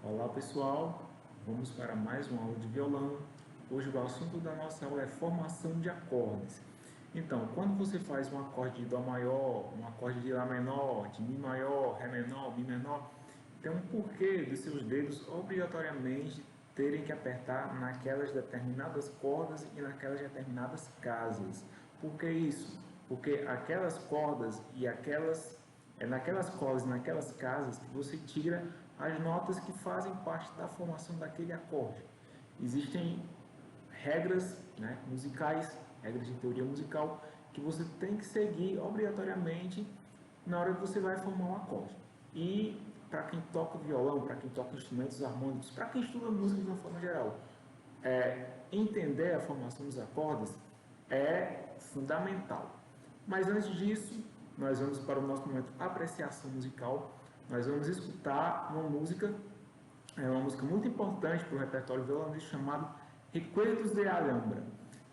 Olá pessoal, vamos para mais uma aula de violão. Hoje o assunto da nossa aula é formação de acordes. Então, quando você faz um acorde de Dó maior, um acorde de Lá menor, de Mi maior, Ré menor, Mi menor, tem um porquê dos seus dedos obrigatoriamente terem que apertar naquelas determinadas cordas e naquelas determinadas casas. Por que isso? Porque aquelas cordas e naquelas cordas e naquelas casas que você tira as notas que fazem parte da formação daquele acorde. Existem regras, né, musicais, regras de teoria musical, que você tem que seguir obrigatoriamente na hora que você vai formar um acorde. E para quem toca violão, para quem toca instrumentos harmônicos, para quem estuda música de uma forma geral, entender a formação dos acordes é fundamental. Mas antes disso, nós vamos para o nosso momento apreciação musical. Nós vamos escutar uma música muito importante para o repertório violonista chamado Recuerdos de Alhambra,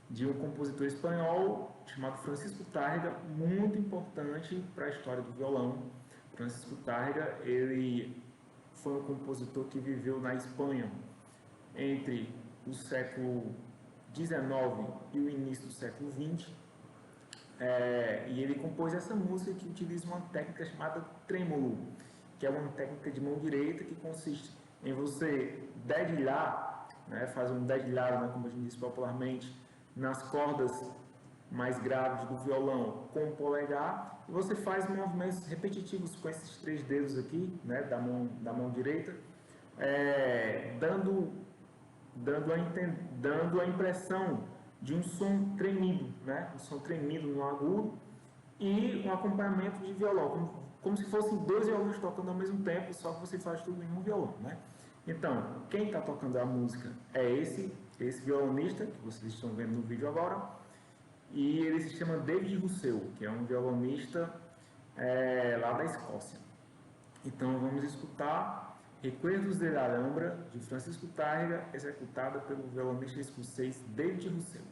de um compositor espanhol chamado Francisco Tárrega, muito importante para a história do violão. Francisco Tárrega, ele foi um compositor que viveu na Espanha entre o século XIX e o início do século XX, e ele compôs essa música que utiliza uma técnica chamada trêmolo, que é uma técnica de mão direita que consiste em você dedilhar, né, fazer um dedilhado, né, como a gente diz popularmente, nas cordas mais graves do violão com o polegar, e você faz movimentos repetitivos com esses três dedos aqui, né, da mão direita, dando a impressão de um som tremido, né, um som tremido no agudo, e um acompanhamento de violão, como se fossem dois violões tocando ao mesmo tempo, só que você faz tudo em um violão, né? Então, quem está tocando a música é esse violonista, que vocês estão vendo no vídeo agora, e ele se chama David Russell, que é um violonista lá da Escócia. Então, vamos escutar Recuerdos de Alhambra, de Francisco Tárrega, executada pelo violonista escocês David Russell.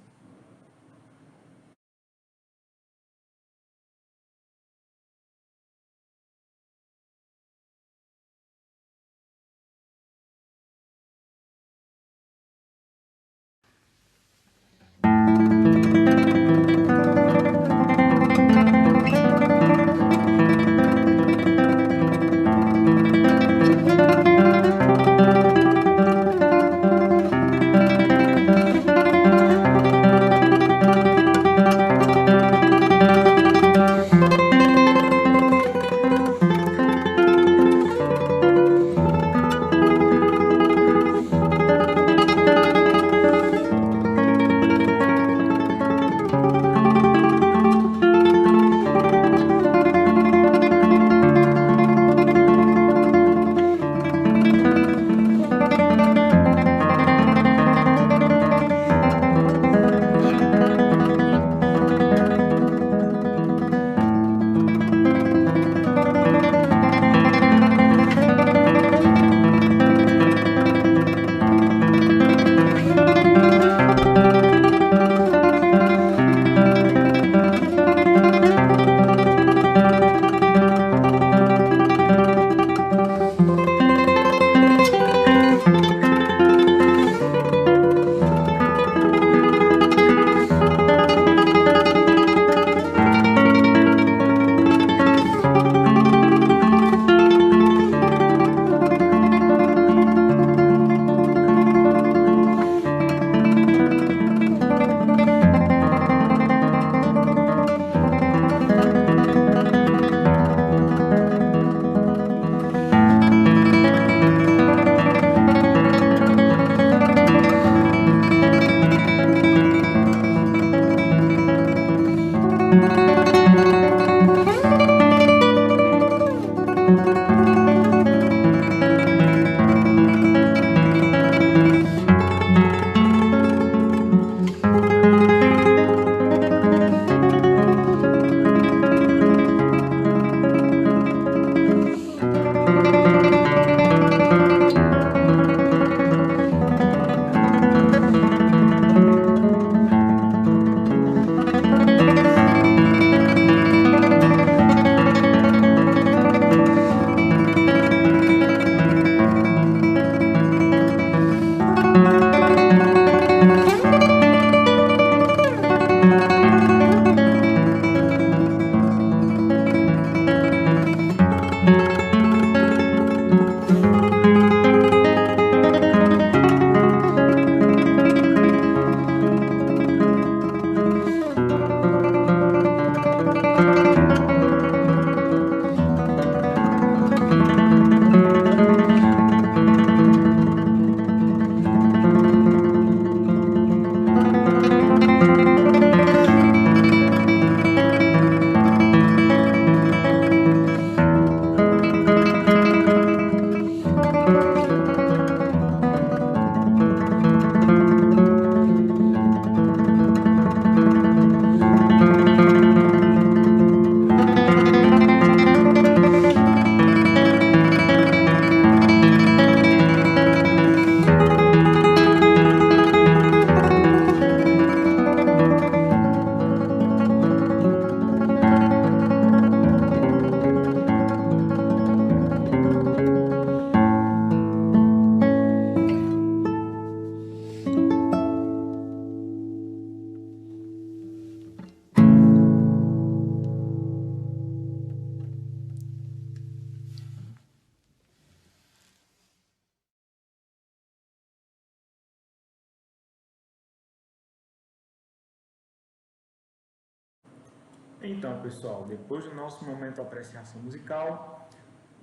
Então, pessoal, depois do nosso momento de apreciação musical,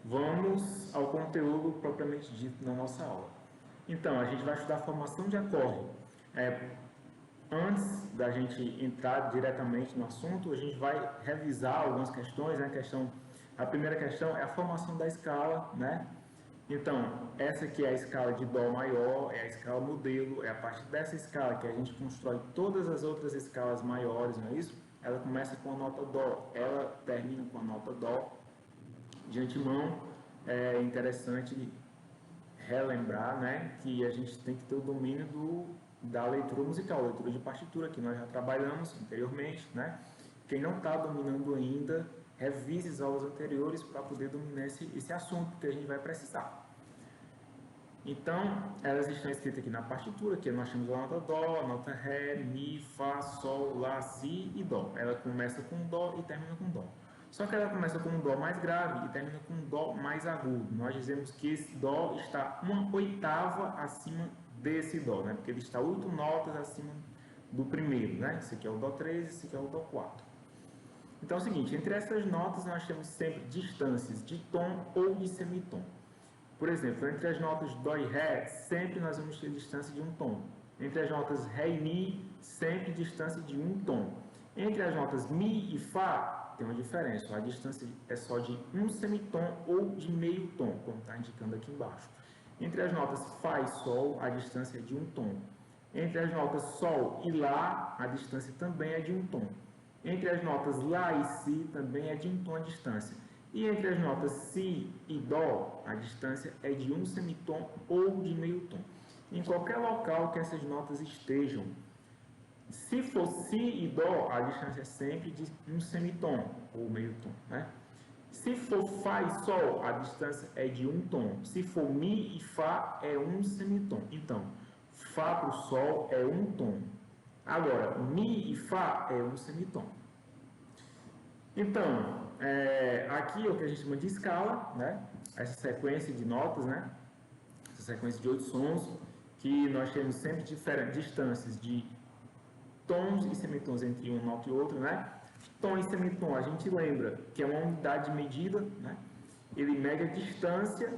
vamos ao conteúdo propriamente dito na nossa aula. Então, a gente vai estudar a formação de acorde. Antes da gente entrar diretamente no assunto, a gente vai revisar algumas questões. A primeira questão é a formação da escala, né? Então, essa aqui é a escala de Dó maior, é a escala modelo, é a partir dessa escala que a gente constrói todas as outras escalas maiores, não é isso? Ela começa com a nota Dó, ela termina com a nota Dó. De antemão, é interessante relembrar, né, que a gente tem que ter o domínio da leitura musical, leitura de partitura, que nós já trabalhamos anteriormente, né? Quem não está dominando ainda, revise as aulas anteriores para poder dominar esse assunto que a gente vai precisar. Então, elas estão escritas aqui na partitura, que nós temos a nota Dó, a nota Ré, Mi, Fá, Sol, Lá, Si e Dó. Ela começa com Dó e termina com Dó. Só que ela começa com um Dó mais grave e termina com um Dó mais agudo. Nós dizemos que esse Dó está uma oitava acima desse Dó, né? Porque ele está 8 notas acima do primeiro, né? Esse aqui é o Dó 3, esse aqui é o Dó 4. Então é o seguinte, entre essas notas nós temos sempre distâncias de tom ou de semitom. Por exemplo, entre as notas Dó e Ré, sempre nós vamos ter distância de um tom. Entre as notas Ré e Mi, sempre distância de um tom. Entre as notas Mi e Fá, tem uma diferença. A distância é só de um semitom ou de meio tom, como está indicando aqui embaixo. Entre as notas Fá e Sol, a distância é de um tom. Entre as notas Sol e Lá, a distância também é de um tom. Entre as notas Lá e Si, também é de um tom a distância. E entre as notas Si e Dó, a distância é de um semitom ou de meio tom. Em qualquer local que essas notas estejam, se for Si e Dó, a distância é sempre de um semitom ou meio tom, né? Se for Fá e Sol, a distância é de um tom. Se for Mi e Fá, é um semitom. Então, Fá para o Sol é um tom. Agora, Mi e Fá é um semitom. Então, aqui é o que a gente chama de escala, né? Essa sequência de notas, né? Essa sequência de 8 sons, que nós temos sempre diferentes distâncias de tons e semitons entre uma nota e outra, né? Tom e semitom, a gente lembra que é uma unidade de medida, né? Ele mede a distância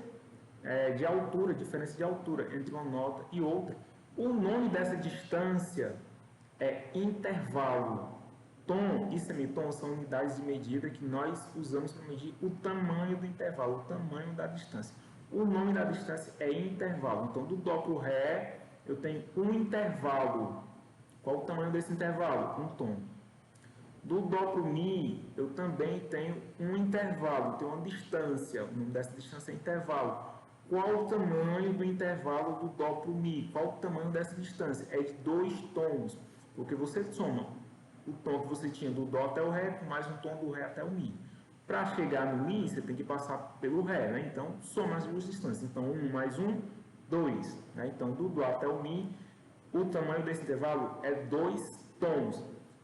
de altura, diferença de altura entre uma nota e outra. O nome dessa distância é intervalo. Tom e semitom são unidades de medida que nós usamos para medir o tamanho do intervalo, o tamanho da distância. O nome da distância é intervalo. Então, do Dó para o Ré, eu tenho um intervalo. Qual o tamanho desse intervalo? Um tom. Do Dó para o Mi, eu também tenho um intervalo, tenho uma distância. O nome dessa distância é intervalo. Qual o tamanho do intervalo do Dó para o Mi? Qual o tamanho dessa distância? É de 2 tons, porque você soma o tom que você tinha do Dó até o Ré, mais um tom do Ré até o Mi. Para chegar no Mi, você tem que passar pelo Ré, né? Então, soma as duas distâncias. Então, 1 mais 1, 2. Né? Então, do Dó até o Mi, o tamanho desse intervalo é 2 tons.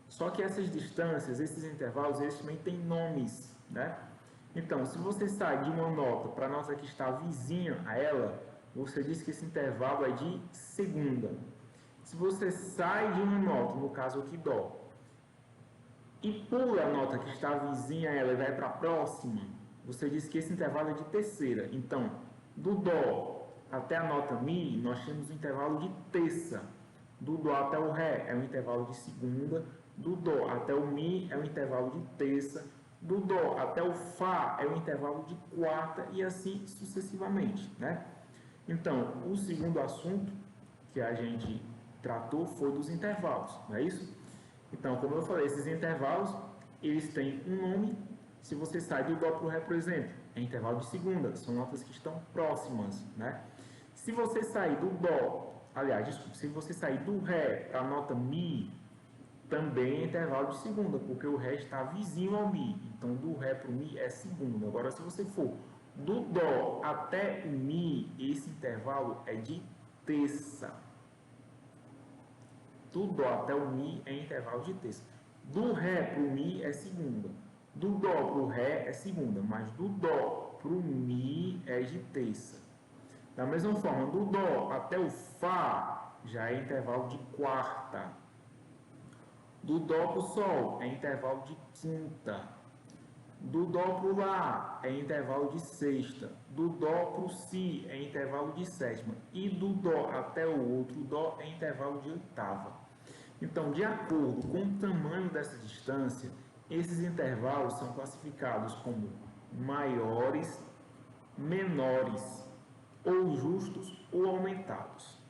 Só que essas distâncias, esses intervalos, eles também têm nomes, né? Então, se você sai de uma nota para a nota que está vizinha a ela, você diz que esse intervalo é de segunda. Se você sai de uma nota, no caso aqui Dó, e pula a nota que está vizinha a ela e vai para a próxima, você diz que esse intervalo é de terceira. Então, do Dó até a nota Mi, nós temos um intervalo de terça. Do Dó até o Ré é um intervalo de segunda. Do Dó até o Mi é um intervalo de terça. Do Dó até o Fá é um intervalo de quarta e assim sucessivamente, né? Então, o segundo assunto que a gente tratou foi dos intervalos, não é isso? Então, como eu falei, esses intervalos, eles têm um nome. Se você sai do Dó para o Ré, por exemplo, é intervalo de segunda, são notas que estão próximas, né? Se você sair do Dó, aliás, desculpa, se você sair do Ré para a nota Mi, também é intervalo de segunda, porque o Ré está vizinho ao Mi. Então, do Ré para o Mi é segunda. Agora, se você for do Dó até o Mi, esse intervalo é de terça. Do Dó até o Mi é intervalo de terça. Do Ré para o Mi é segunda. Do Dó para o Ré é segunda, mas do Dó para o Mi é de terça. Da mesma forma, do Dó até o Fá já é intervalo de quarta. Do Dó para o Sol é intervalo de quinta. Do Dó para o Lá é intervalo de sexta. Do Dó para o Si é intervalo de sétima. E do Dó até o outro Dó é intervalo de oitava. Então, de acordo com o tamanho dessa distância, esses intervalos são classificados como maiores, menores, ou justos ou aumentados.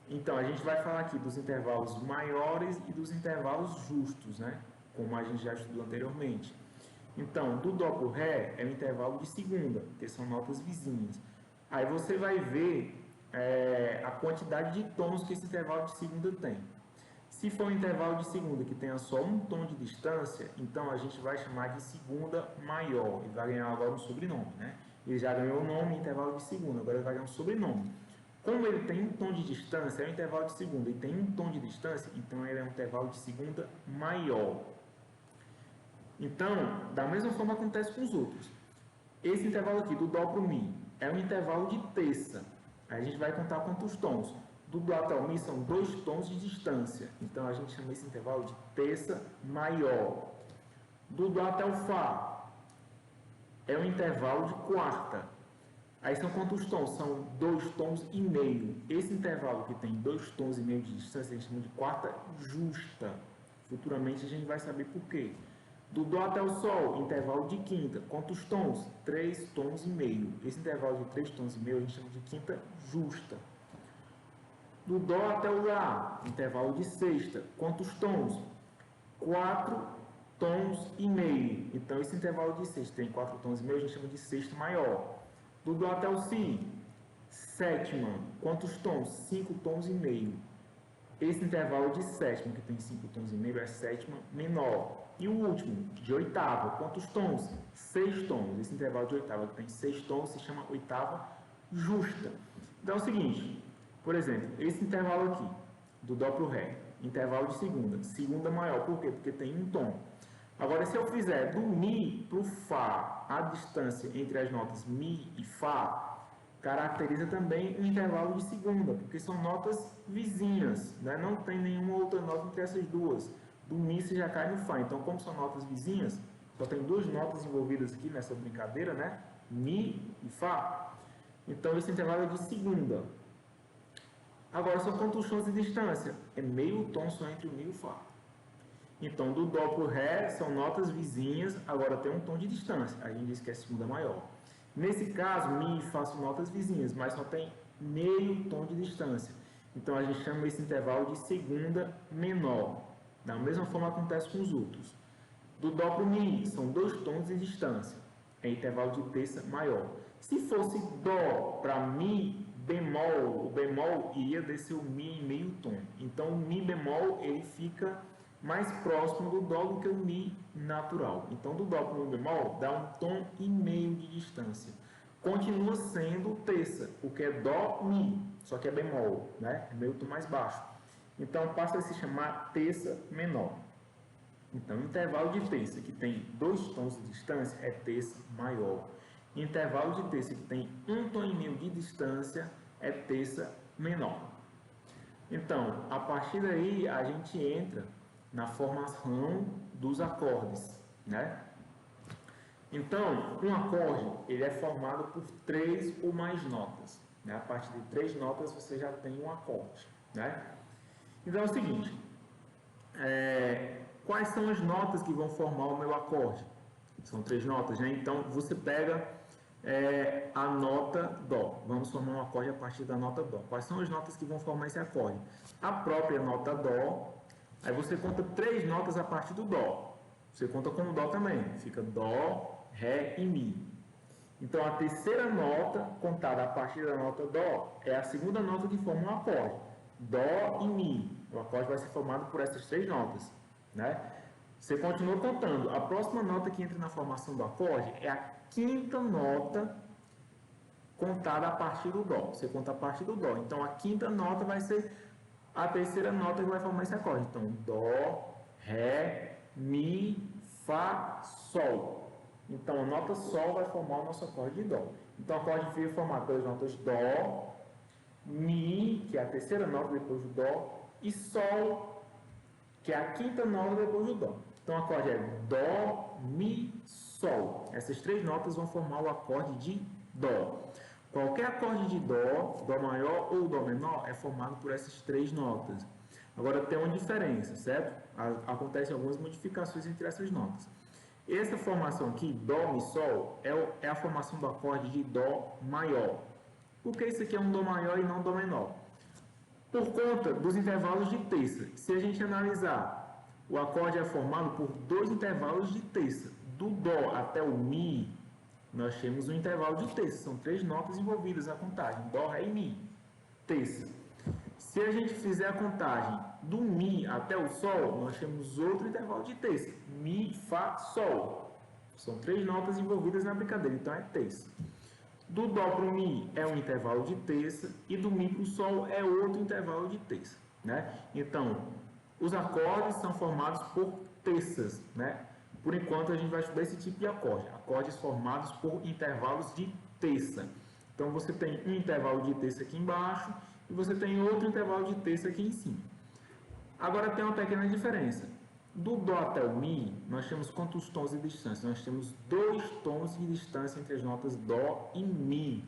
Então, a gente vai falar aqui dos intervalos maiores e dos intervalos justos, né? Como a gente já estudou anteriormente. Então, do Dó para o Ré é o intervalo de segunda, que são notas vizinhas. Aí você vai ver a quantidade de tons que esse intervalo de segunda tem. Se for um intervalo de segunda que tenha só um tom de distância, então a gente vai chamar de segunda maior. E vai ganhar agora um sobrenome, né? Ele já ganhou o nome intervalo de segunda, agora ele vai ganhar um sobrenome. Como ele tem um tom de distância, é um intervalo de segunda, e tem um tom de distância, então ele é um intervalo de segunda maior. Então, da mesma forma acontece com os outros. Esse intervalo aqui, do Dó para o Mi, é um intervalo de terça. Aí a gente vai contar quantos tons. Do Dó até o Mi são 2 tons de distância. Então, a gente chama esse intervalo de terça maior. Do Dó até o Fá é um intervalo de quarta. Aí são quantos tons? São 2 tons e meio. Esse intervalo que tem 2 tons e meio de distância, a gente chama de quarta justa. Futuramente a gente vai saber por quê. Do Dó até o Sol, intervalo de quinta. Quantos tons? 3 tons e meio. Esse intervalo de 3 tons e meio a gente chama de quinta justa. Do Dó até o Lá, intervalo de sexta. Quantos tons? 4 tons e meio. Então, esse intervalo de sexta tem 4 tons e meio, a gente chama de sexta maior. Do Dó até o Si, sétima. Quantos tons? 5 tons e meio. Esse intervalo de sétima, que tem 5 tons e meio, é sétima menor. E o último, de oitava. Quantos tons? 6 tons. Esse intervalo de oitava, que tem 6 tons, se chama oitava justa. Então é o seguinte, por exemplo, esse intervalo aqui, do Dó para o Ré, intervalo de segunda. Segunda maior, por quê? Porque tem um tom. Agora, se eu fizer do Mi para o Fá, a distância entre as notas Mi e Fá, caracteriza também o intervalo de segunda, porque são notas vizinhas, né? Não tem nenhuma outra nota entre essas duas. Do Mi você já cai no Fá. Então, como são notas vizinhas, só tem 2 notas envolvidas aqui nessa brincadeira, né? Mi e Fá. Então, esse intervalo é de segunda. Agora, são quantos tons de distância? É meio tom só entre o Mi e o Fá. Então, do Dó para o Ré são notas vizinhas, agora tem um tom de distância. A gente diz que é segunda maior. Nesse caso, Mi e Fá são notas vizinhas, mas só tem meio tom de distância. Então, a gente chama esse intervalo de segunda menor. Da mesma forma acontece com os outros. Do Dó para o Mi são 2 tons de distância. É intervalo de terça maior. Se fosse Dó para Mi bemol, o bemol iria descer o Mi em meio tom. Então, o Mi bemol ele fica mais próximo do Dó do que o Mi natural. Então, do Dó para o Mi bemol dá um tom e meio de distância. Continua sendo terça, porque é Dó, Mi, só que é bemol, né? É meio tom mais baixo. Então, passa a se chamar terça menor. Então, intervalo de terça que tem 2 tons de distância é terça maior. Intervalo de terça que tem 1 tom e meio de distância é terça menor. Então, a partir daí, a gente entra na formação dos acordes, né? Então, um acorde ele é formado por 3 ou mais notas, né? A partir de 3 notas você já tem um acorde, né? Então é o seguinte, quais são as notas que vão formar o meu acorde? São 3 notas, né? Então você pega a nota Dó. Vamos formar um acorde a partir da nota Dó. Quais são as notas que vão formar esse acorde? A própria nota Dó. Aí você conta 3 notas a partir do Dó. Você conta com o Dó também. Fica Dó, Ré e Mi. Então, a terceira nota, contada a partir da nota Dó, é a segunda nota que forma um acorde. Dó e Mi. O acorde vai ser formado por essas 3 notas, né? Você continua contando. A próxima nota que entra na formação do acorde é a quinta nota contada a partir do Dó. Você conta a partir do Dó. Então, a quinta nota vai ser a terceira nota que vai formar esse acorde. Então, Dó, Ré, Mi, Fá, Sol. Então, a nota Sol vai formar o nosso acorde de Dó. Então, o acorde fica formado pelas notas Dó, Mi, que é a terceira nota depois do Dó, e Sol, que que é a quinta nota depois do Dó. Então, o acorde é Dó, Mi, Sol. Essas três notas vão formar o acorde de Dó. Qualquer acorde de Dó, Dó maior ou Dó menor, é formado por essas três notas. Agora, tem uma diferença, certo? Acontecem algumas modificações entre essas notas. Essa formação aqui, Dó, Mi, Sol, é a formação do acorde de Dó maior. Por que isso aqui é um Dó maior e não Dó menor? Por conta dos intervalos de terça. Se a gente analisar, o acorde é formado por dois intervalos de terça. Do Dó até o Mi, nós temos um intervalo de terça. São três notas envolvidas na contagem. Dó, Ré e Mi. Terça. Se a gente fizer a contagem do Mi até o Sol, nós temos outro intervalo de terça. Mi, Fá, Sol. São três notas envolvidas na brincadeira, então é terça. Do Dó para o Mi é um intervalo de terça e do Mi para o Sol é outro intervalo de terça, né? Então, os acordes são formados por terças, né? Por enquanto, a gente vai estudar esse tipo de acorde, acordes formados por intervalos de terça. Então, você tem um intervalo de terça aqui embaixo e você tem outro intervalo de terça aqui em cima. Agora, tem uma pequena diferença. Do Dó até o Mi, nós temos quantos tons de distância? Nós temos 2 tons de distância entre as notas Dó e Mi.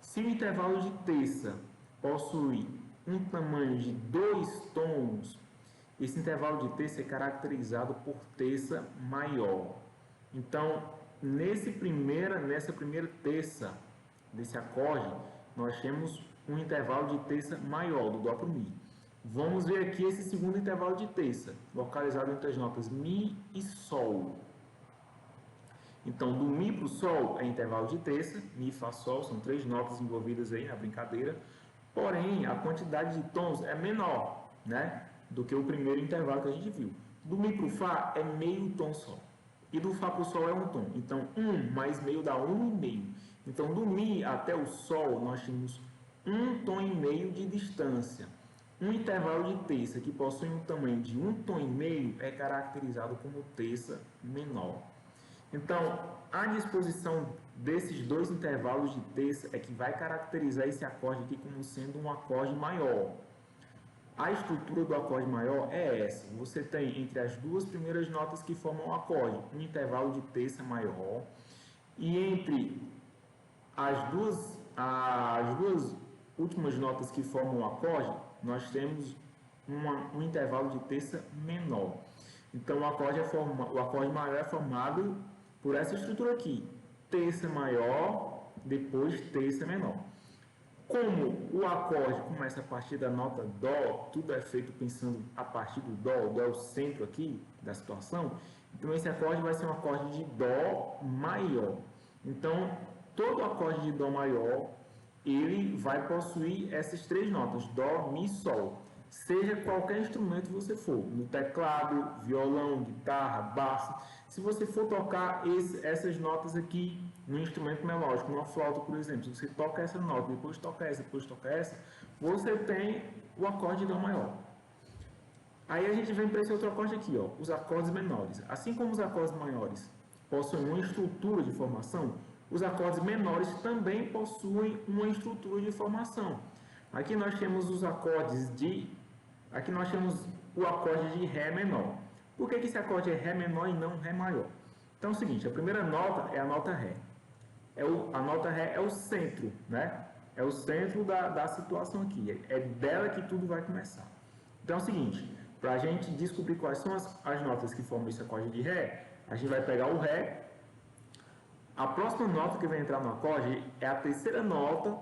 Se o intervalo de terça possui um tamanho de 2 tons, esse intervalo de terça é caracterizado por terça maior. Então, nessa primeira terça desse acorde, nós temos um intervalo de terça maior, do Dó para o Mi. Vamos ver aqui esse segundo intervalo de terça, localizado entre as notas Mi e Sol. Então, do Mi para o Sol é intervalo de terça, Mi, Fá, Sol, são três notas envolvidas aí na brincadeira. Porém, a quantidade de tons é menor, né, do que o primeiro intervalo que a gente viu. Do Mi para o Fá é meio tom só. E do Fá para o Sol é um tom. Então, 1 mais meio dá 1,5. Então, do Mi até o Sol, nós temos 1,5 tom de distância. Um intervalo de terça que possui um tamanho de 1,5 tom é caracterizado como terça menor. Então, a disposição desses dois intervalos de terça é que vai caracterizar esse acorde aqui como sendo um acorde maior. A estrutura do acorde maior é essa. Você tem entre as duas primeiras notas que formam o acorde um intervalo de terça maior e entre as duas últimas notas que formam o acorde, nós temos um intervalo de terça menor. Então, o acorde maior é formado por essa estrutura aqui. Terça maior, depois terça menor. Como o acorde começa a partir da nota Dó, tudo é feito pensando a partir do Dó, o Dó é o centro aqui da situação, então esse acorde vai ser um acorde de Dó maior. Então, todo acorde de Dó maior, ele vai possuir essas três notas, Dó, Mi, Sol. Seja qualquer instrumento que você for, no teclado, violão, guitarra, baixo. Se você for tocar essas notas aqui no instrumento melódico, numa flauta, por exemplo, se você toca essa nota, depois toca essa, você tem o acorde de Dó maior. Aí a gente vem para esse outro acorde aqui, ó, os acordes menores. Assim como os acordes maiores possuem uma estrutura de formação, os acordes menores também possuem uma estrutura de formação. Aqui nós temos os acordes de... Aqui nós temos o acorde de Ré menor. Por que esse acorde é Ré menor e não Ré maior? Então é o seguinte, a primeira nota é a nota Ré. A nota Ré é o centro, né? É o centro da situação aqui. É dela que tudo vai começar. Então é o seguinte, para a gente descobrir quais são as notas que formam esse acorde de Ré, a gente vai pegar o Ré. A próxima nota que vai entrar no acorde é a terceira nota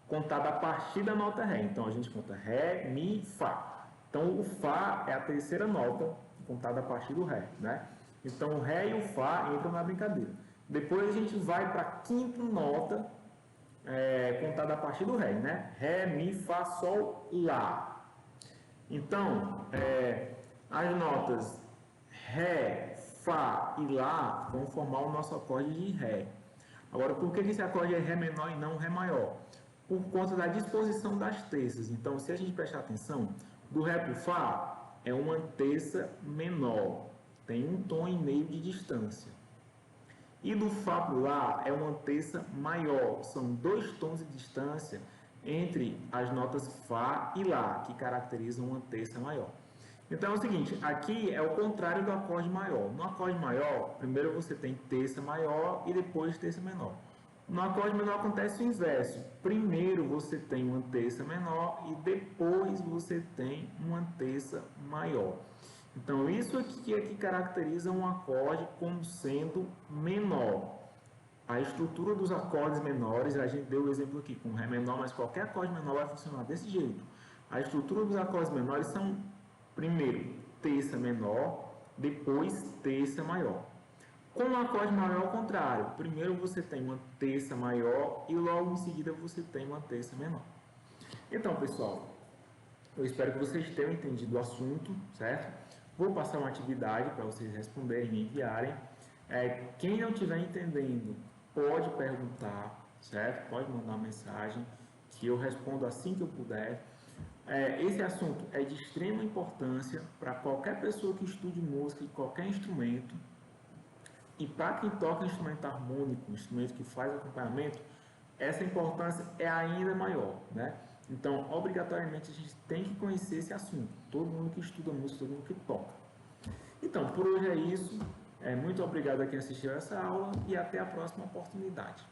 contada a partir da nota Ré. Então, a gente conta Ré, Mi, Fá. Então, o Fá é a terceira nota contada a partir do Ré, né? Então, o Ré e o Fá entram na brincadeira. Depois, a gente vai para a quinta nota contada a partir do Ré, né? Ré, Mi, Fá, Sol, Lá. Então, as notas Ré, Fá e Lá vão formar o nosso acorde de Ré. Agora, por que esse acorde é Ré menor e não Ré maior? Por conta da disposição das terças. Então, se a gente prestar atenção, do Ré para o Fá é uma terça menor, tem 1,5 tom de distância. E do Fá para o Lá é uma terça maior, são 2 tons de distância entre as notas Fá e Lá, que caracterizam uma terça maior. Então é o seguinte, aqui é o contrário do acorde maior. No acorde maior, primeiro você tem terça maior e depois terça menor. No acorde menor acontece o inverso. Primeiro você tem uma terça menor e depois você tem uma terça maior. Então isso aqui é que caracteriza um acorde como sendo menor. A estrutura dos acordes menores, a gente deu o exemplo aqui com Ré menor, mas qualquer acorde menor vai funcionar desse jeito. A estrutura dos acordes menores são, primeiro, terça menor, depois terça maior. Com o acorde maior, ao contrário. Primeiro você tem uma terça maior e logo em seguida você tem uma terça menor. Então, pessoal, eu espero que vocês tenham entendido o assunto, certo? Vou passar uma atividade para vocês responderem e enviarem. Quem não estiver entendendo, pode perguntar, certo? Pode mandar uma mensagem que eu respondo assim que eu puder. Esse assunto é de extrema importância para qualquer pessoa que estude música e qualquer instrumento. E para quem toca instrumento harmônico, instrumento que faz acompanhamento, essa importância é ainda maior, né? Então, obrigatoriamente, a gente tem que conhecer esse assunto. Todo mundo que estuda música, todo mundo que toca. Então, por hoje é isso. Muito obrigado a quem assistiu essa aula e até a próxima oportunidade.